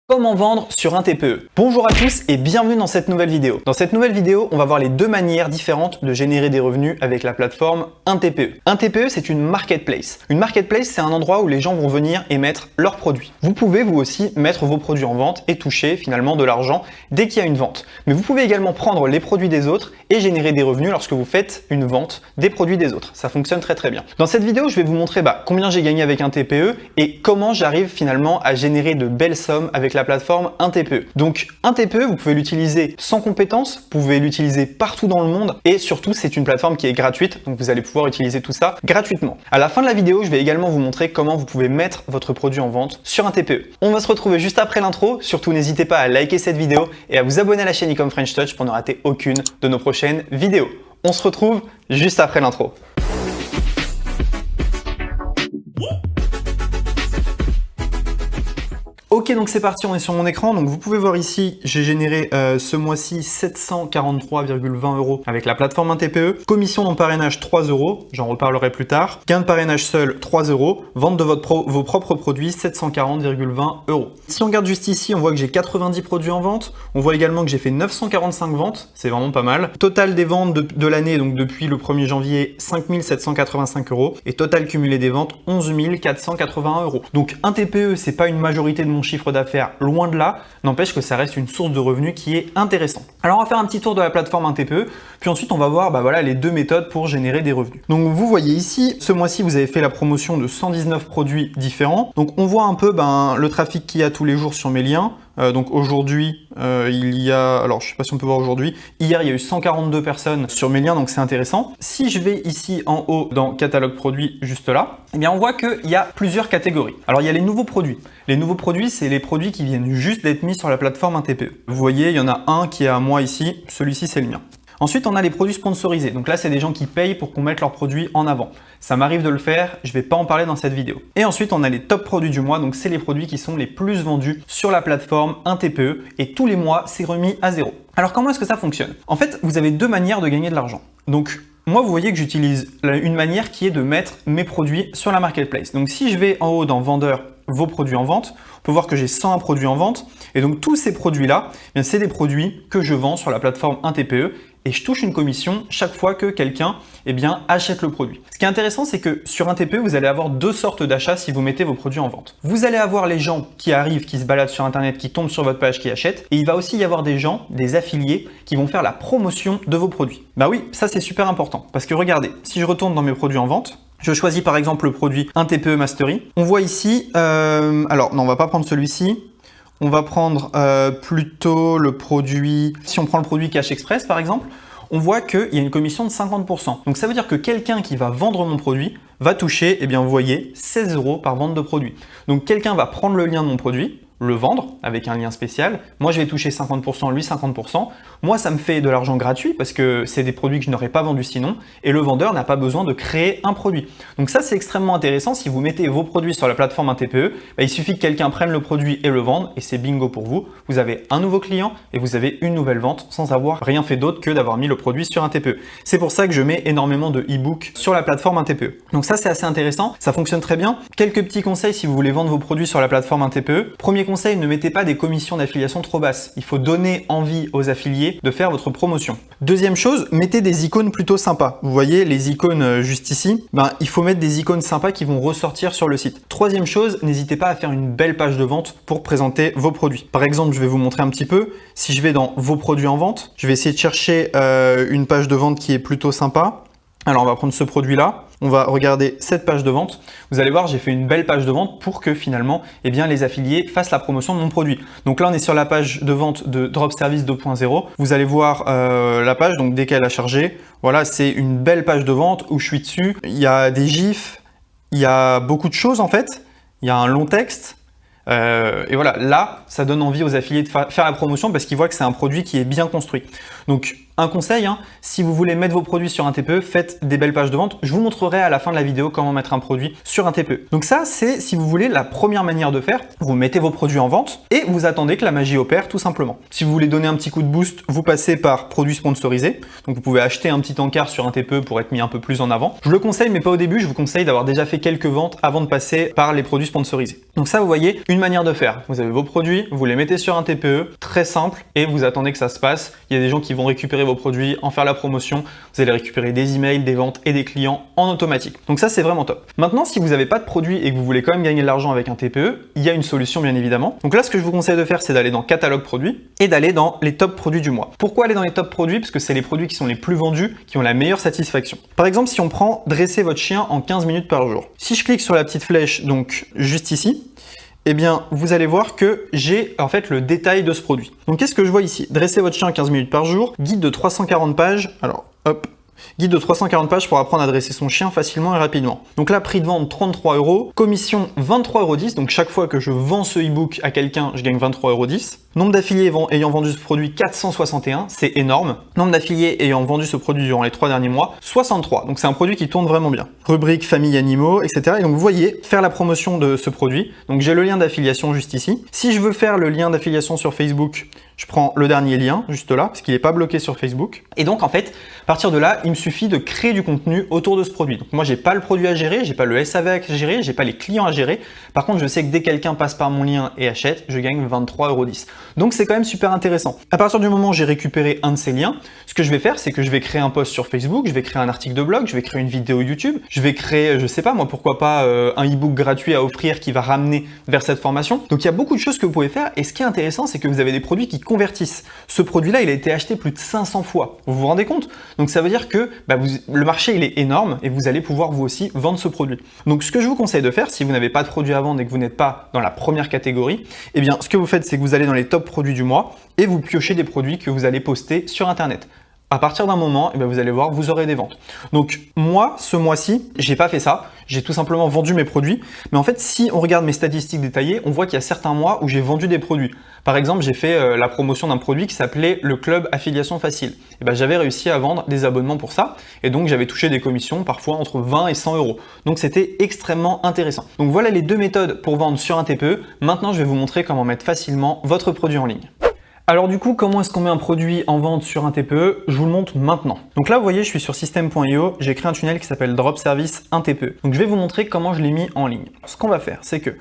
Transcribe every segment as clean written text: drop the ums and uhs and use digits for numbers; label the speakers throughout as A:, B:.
A: Comment vendre sur un TPE? Bonjour à tous et bienvenue dans cette nouvelle vidéo. Dans cette nouvelle vidéo, on va voir les deux manières différentes de générer des revenus avec la plateforme un TPE. Un TPE, c'est une marketplace. Une marketplace, c'est un endroit où les gens vont venir et mettre leurs produits. Vous pouvez vous aussi mettre vos produits en vente et toucher finalement de l'argent dès qu'il y a une vente. Mais vous pouvez également prendre les produits des autres et générer des revenus lorsque vous faites une vente des produits des autres. Ça fonctionne très bien. Dans cette vidéo, je vais vous montrer combien j'ai gagné avec un TPE et comment j'arrive finalement à générer de belles sommes avec la plateforme un TPE. Donc un TPE, vous pouvez l'utiliser sans compétences, vous pouvez l'utiliser partout dans le monde et surtout c'est une plateforme qui est gratuite, donc vous allez pouvoir utiliser tout ça gratuitement. À la fin de la vidéo, je vais également vous montrer comment vous pouvez mettre votre produit en vente sur un TPE. On va se retrouver juste après l'intro, surtout n'hésitez pas à liker cette vidéo et à vous abonner à la chaîne Ecom French Touch pour ne rater aucune de nos prochaines vidéos. On se retrouve juste après l'intro. Ok, donc c'est parti, on est sur mon écran. Donc vous pouvez voir ici, j'ai généré ce mois-ci 743,20 € avec la plateforme un TPE. Commission dans parrainage 3 €, j'en reparlerai plus tard. Gain de parrainage seul 3 €. Vente de vos propres produits 740,20 €. Si on regarde juste ici, on voit que j'ai 90 produits en vente. On voit également que j'ai fait 945 ventes, c'est vraiment pas mal. Total des ventes de l'année, donc depuis le 1er janvier, 5 785 €. Et total cumulé des ventes, 11 481 €. Donc un TPE, c'est pas une majorité de mon chiffre d'affaires, loin de là, n'empêche que ça reste une source de revenus qui est intéressante. Alors on va faire un petit tour de la plateforme un TPE, puis ensuite on va voir voilà, les deux méthodes pour générer des revenus. Donc vous voyez ici, ce mois-ci vous avez fait la promotion de 119 produits différents. Donc on voit un peu le trafic qu'il y a tous les jours sur mes liens. Donc aujourd'hui, il y a, alors je sais pas si on peut voir aujourd'hui, hier il y a eu 142 personnes sur mes liens, donc c'est intéressant. Si je vais ici en haut dans catalogue produits, juste là, eh bien on voit qu'il y a plusieurs catégories. Alors il y a les nouveaux produits. Les nouveaux produits, c'est les produits qui viennent juste d'être mis sur la plateforme un TPE. Vous voyez, il y en a un qui est à moi ici, celui-ci c'est le mien. Ensuite, on a les produits sponsorisés. Donc là, c'est des gens qui payent pour qu'on mette leurs produits en avant. Ça m'arrive de le faire, je ne vais pas en parler dans cette vidéo. Et ensuite, on a les top produits du mois. Donc c'est les produits qui sont les plus vendus sur la plateforme un TPE. Et tous les mois, c'est remis à zéro. Alors comment est-ce que ça fonctionne? En fait, vous avez deux manières de gagner de l'argent. Donc moi, vous voyez que j'utilise une manière qui est de mettre mes produits sur la marketplace. Donc si je vais en haut dans vendeur, vos produits en vente, on peut voir que j'ai 101 produits en vente. Et donc tous ces produits-là, c'est des produits que je vends sur la plateforme un TPE. Et je touche une commission chaque fois que quelqu'un achète le produit. Ce qui est intéressant, c'est que sur un TPE, vous allez avoir deux sortes d'achats si vous mettez vos produits en vente. Vous allez avoir les gens qui arrivent, qui se baladent sur Internet, qui tombent sur votre page, qui achètent. Et il va aussi y avoir des gens, des affiliés, qui vont faire la promotion de vos produits. Bah oui, ça c'est super important. Parce que regardez, si je retourne dans mes produits en vente, je choisis par exemple le produit un TPE Mastery. On voit ici, alors non, on va pas prendre celui-ci. On va prendre plutôt le produit, si on prend le produit Cash Express par exemple, on voit qu'il y a une commission de 50%. Donc ça veut dire que quelqu'un qui va vendre mon produit va toucher, vous voyez, 16 € par vente de produit. Donc quelqu'un va prendre le lien de mon produit, le vendre avec un lien spécial. Moi, je vais toucher 50%, lui 50%. Moi, ça me fait de l'argent gratuit parce que c'est des produits que je n'aurais pas vendus sinon. Et le vendeur n'a pas besoin de créer un produit. Donc ça, c'est extrêmement intéressant. Si vous mettez vos produits sur la plateforme un TPE, il suffit que quelqu'un prenne le produit et le vende et c'est bingo pour vous. Vous avez un nouveau client et vous avez une nouvelle vente sans avoir rien fait d'autre que d'avoir mis le produit sur un TPE. C'est pour ça que je mets énormément de e-books sur la plateforme un TPE. Donc ça, c'est assez intéressant. Ça fonctionne très bien. Quelques petits conseils si vous voulez vendre vos produits sur la plateforme un TPE. Premier conseil, ne mettez pas des commissions d'affiliation trop basses. Il faut donner envie aux affiliés de faire votre promotion. Deuxième chose, mettez des icônes plutôt sympas. Vous voyez les icônes juste ici, il faut mettre des icônes sympas qui vont ressortir sur le site. Troisième chose, n'hésitez pas à faire une belle page de vente pour présenter vos produits. Par exemple, je vais vous montrer un petit peu. Si je vais dans vos produits en vente, je vais essayer de chercher une page de vente qui est plutôt sympa. Alors on va prendre ce produit-là, on va regarder cette page de vente. Vous allez voir, j'ai fait une belle page de vente pour que finalement les affiliés fassent la promotion de mon produit. Donc là, on est sur la page de vente de Drop Service 2.0. Vous allez voir la page, donc dès qu'elle a chargé, voilà, c'est une belle page de vente où je suis dessus. Il y a des gifs, il y a beaucoup de choses en fait, il y a un long texte. Et voilà, là, ça donne envie aux affiliés de faire la promotion parce qu'ils voient que c'est un produit qui est bien construit. Donc, Un conseil, si vous voulez mettre vos produits sur un TPE, faites des belles pages de vente. Je vous montrerai à la fin de la vidéo comment mettre un produit sur un TPE. Donc ça, c'est, si vous voulez, la première manière de faire. Vous mettez vos produits en vente et vous attendez que la magie opère tout simplement. Si vous voulez donner un petit coup de boost, vous passez par produits sponsorisés. Donc vous pouvez acheter un petit encart sur un TPE pour être mis un peu plus en avant. Je le conseille, mais pas au début. Je vous conseille d'avoir déjà fait quelques ventes avant de passer par les produits sponsorisés. Donc ça, vous voyez, une manière de faire. Vous avez vos produits, vous les mettez sur un TPE, très simple, et vous attendez que ça se passe. Il y a des gens qui vont récupérer vos produits, en faire la promotion. Vous allez récupérer des emails, des ventes et des clients en automatique. Donc ça, c'est vraiment top. Maintenant, si vous n'avez pas de produit et que vous voulez quand même gagner de l'argent avec un TPE, il y a une solution bien évidemment. Donc là, ce que je vous conseille de faire, c'est d'aller dans catalogue produits et d'aller dans les top produits du mois. Pourquoi aller dans les top produits? Parce que c'est les produits qui sont les plus vendus, qui ont la meilleure satisfaction. Par exemple, si on prend dresser votre chien en 15 minutes par jour. Si je clique sur la petite flèche, donc juste ici, eh bien, vous allez voir que j'ai en fait le détail de ce produit. Donc, qu'est-ce que je vois ici? Dresser votre chien 15 minutes par jour, guide de 340 pages. Alors, hop, guide de 340 pages pour apprendre à dresser son chien facilement et rapidement. Donc là, prix de vente 33 €, commission 23,10 €. Donc chaque fois que je vends ce e-book à quelqu'un, je gagne 23,10 €. Nombre d'affiliés ayant vendu ce produit 461, c'est énorme. Nombre d'affiliés ayant vendu ce produit durant les 3 derniers mois, 63. Donc c'est un produit qui tourne vraiment bien. Rubrique famille animaux, etc. Et donc vous voyez, faire la promotion de ce produit. Donc j'ai le lien d'affiliation juste ici. Si je veux faire le lien d'affiliation sur Facebook, je prends le dernier lien juste là, parce qu'il n'est pas bloqué sur Facebook. Et donc en fait, à partir de là, il me suffit de créer du contenu autour de ce produit. Donc moi, j'ai pas le produit à gérer, j'ai pas le SAV à gérer, j'ai pas les clients à gérer. Par contre, je sais que dès que quelqu'un passe par mon lien et achète, je gagne 23,10 €. Donc c'est quand même super intéressant. À partir du moment où j'ai récupéré un de ces liens, ce que je vais faire, c'est que je vais créer un post sur Facebook, je vais créer un article de blog, je vais créer une vidéo YouTube, je vais créer, je sais pas moi, pourquoi pas un e-book gratuit à offrir qui va ramener vers cette formation. Donc il y a beaucoup de choses que vous pouvez faire. Et ce qui est intéressant, c'est que vous avez des produits qui convertissent. Ce produit-là, il a été acheté plus de 500 fois. Vous vous rendez compte? Donc ça veut dire que le marché, il est énorme et vous allez pouvoir vous aussi vendre ce produit. Donc ce que je vous conseille de faire, si vous n'avez pas de produit à vendre et que vous n'êtes pas dans la première catégorie, eh bien ce que vous faites, c'est que vous allez dans les top produits du mois et vous piochez des produits que vous allez poster sur Internet. À partir d'un moment, vous allez voir, vous aurez des ventes. Donc moi, ce mois-ci, j'ai pas fait ça. J'ai tout simplement vendu mes produits. Mais en fait, si on regarde mes statistiques détaillées, on voit qu'il y a certains mois où j'ai vendu des produits. Par exemple, j'ai fait la promotion d'un produit qui s'appelait le Club Affiliation Facile. J'avais réussi à vendre des abonnements pour ça. Et donc, j'avais touché des commissions parfois entre 20 et 100 €. Donc, c'était extrêmement intéressant. Donc, voilà les deux méthodes pour vendre sur un TPE. Maintenant, je vais vous montrer comment mettre facilement votre produit en ligne. Alors du coup, comment est-ce qu'on met un produit en vente sur un TPE? Je vous le montre maintenant. Donc là, vous voyez, je suis sur system.io, j'ai créé un tunnel qui s'appelle Drop Service un TPE. Donc je vais vous montrer comment je l'ai mis en ligne. Ce qu'on va faire, c'est que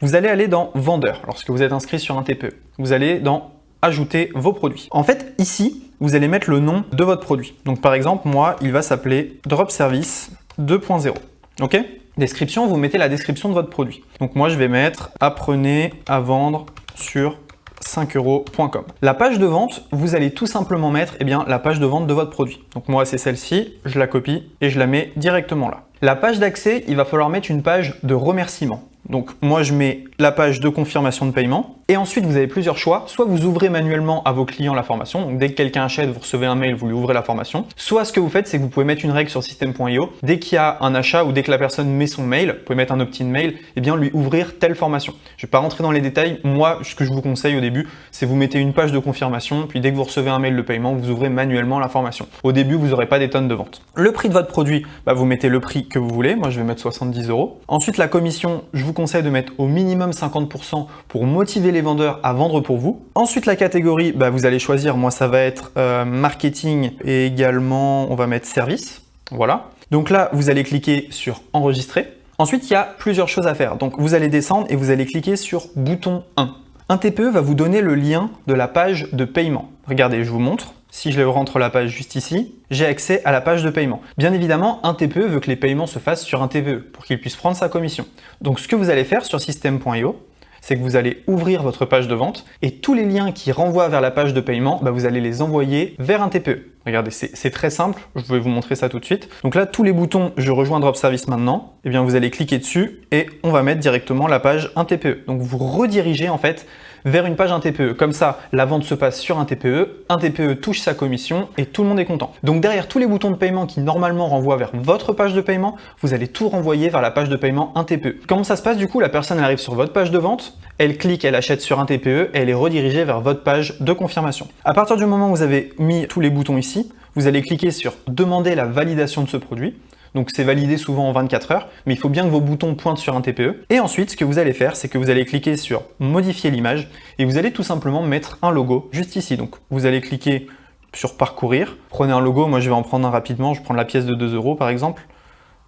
A: vous allez aller dans Vendeur, lorsque vous êtes inscrit sur un TPE. Vous allez dans Ajouter vos produits. En fait, ici, vous allez mettre le nom de votre produit. Donc par exemple, moi, il va s'appeler Drop Service 2.0. Ok? Description, vous mettez la description de votre produit. Donc moi, je vais mettre « Apprenez à vendre sur 5euros.com ». La page de vente, vous allez tout simplement mettre la page de vente de votre produit. Donc moi, c'est celle-ci, je la copie et je la mets directement là. La page d'accès, il va falloir mettre une page de remerciement. Donc moi, je mets la page de confirmation de paiement. Et ensuite, vous avez plusieurs choix. Soit vous ouvrez manuellement à vos clients la formation. Donc dès que quelqu'un achète, vous recevez un mail, vous lui ouvrez la formation. Soit ce que vous faites, c'est que vous pouvez mettre une règle sur system.io. Dès qu'il y a un achat ou dès que la personne met son mail, vous pouvez mettre un opt-in mail, lui ouvrir telle formation. Je ne vais pas rentrer dans les détails. Moi, ce que je vous conseille au début, c'est vous mettez une page de confirmation. Puis dès que vous recevez un mail de paiement, vous ouvrez manuellement la formation. Au début, vous n'aurez pas des tonnes de ventes. Le prix de votre produit, vous mettez le prix que vous voulez. Moi, je vais mettre 70 €. Ensuite, la commission, je vous conseille de mettre au minimum 50% pour motiver les vendeurs à vendre pour vous. Ensuite, la catégorie, vous allez choisir, moi ça va être marketing et également on va mettre service. Voilà. Donc là, vous allez cliquer sur enregistrer. Ensuite, il y a plusieurs choses à faire. Donc vous allez descendre et vous allez cliquer sur bouton 1. Un TPE va vous donner le lien de la page de paiement. Regardez, je vous montre. Si je rentre la page juste ici, j'ai accès à la page de paiement. Bien évidemment, un TPE veut que les paiements se fassent sur un TPE pour qu'il puisse prendre sa commission. Donc ce que vous allez faire sur system.io, c'est que vous allez ouvrir votre page de vente et tous les liens qui renvoient vers la page de paiement, vous allez les envoyer vers un TPE. Regardez, c'est très simple, je vais vous montrer ça tout de suite. Donc là, tous les boutons « Je rejoins Drop Service maintenant », vous allez cliquer dessus et on va mettre directement la page un TPE. Donc vous redirigez en fait vers une page un TPE. Comme ça, la vente se passe sur un TPE touche sa commission et tout le monde est content. Donc derrière tous les boutons de paiement qui normalement renvoient vers votre page de paiement, vous allez tout renvoyer vers la page de paiement un TPE. Comment ça se passe du coup? La personne elle arrive sur votre page de vente, elle clique, elle achète sur un TPE et elle est redirigée vers votre page de confirmation. À partir du moment où vous avez mis tous les boutons ici, vous allez cliquer sur « Demander la validation de ce produit ». Donc c'est validé souvent en 24 heures, mais il faut bien que vos boutons pointent sur un TPE. Et ensuite, ce que vous allez faire, c'est que vous allez cliquer sur modifier l'image et vous allez tout simplement mettre un logo juste ici. Donc vous allez cliquer sur parcourir, prenez un logo, moi je vais en prendre un rapidement, je prends la pièce de 2 € par exemple.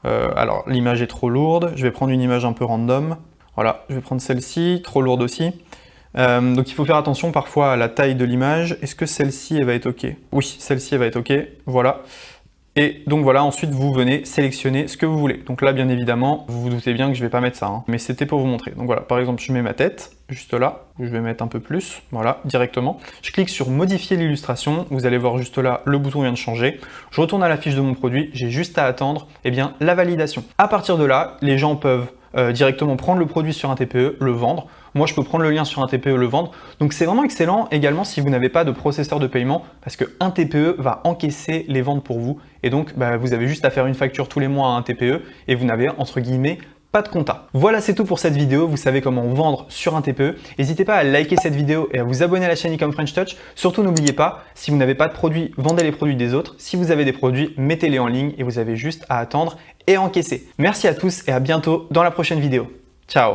A: Alors l'image est trop lourde, je vais prendre une image un peu random. Voilà, je vais prendre celle-ci, trop lourde aussi. Donc il faut faire attention parfois à la taille de l'image. Est-ce que celle-ci elle va être OK? Oui, celle-ci elle va être OK, voilà. Et donc voilà, ensuite vous venez sélectionner ce que vous voulez. Donc là, bien évidemment, vous vous doutez bien que je vais pas mettre ça, hein, mais c'était pour vous montrer. Donc voilà, par exemple, je mets ma tête, juste là, je vais mettre un peu plus, voilà, directement. Je clique sur modifier l'illustration, vous allez voir juste là, le bouton vient de changer. Je retourne à la fiche de mon produit, j'ai juste à attendre, eh bien, la validation. À partir de là, les gens peuvent directement prendre le produit sur un TPE, le vendre. Moi, je peux prendre le lien sur un TPE, le vendre. Donc, c'est vraiment excellent également si vous n'avez pas de processeur de paiement parce qu'un TPE va encaisser les ventes pour vous. Et donc, vous avez juste à faire une facture tous les mois à un TPE et vous n'avez, entre guillemets, pas de compta. Voilà, c'est tout pour cette vidéo. Vous savez comment vendre sur un TPE. N'hésitez pas à liker cette vidéo et à vous abonner à la chaîne Ecom French Touch. Surtout, n'oubliez pas, si vous n'avez pas de produits, vendez les produits des autres. Si vous avez des produits, mettez-les en ligne et vous avez juste à attendre et encaisser. Merci à tous et à bientôt dans la prochaine vidéo. Ciao!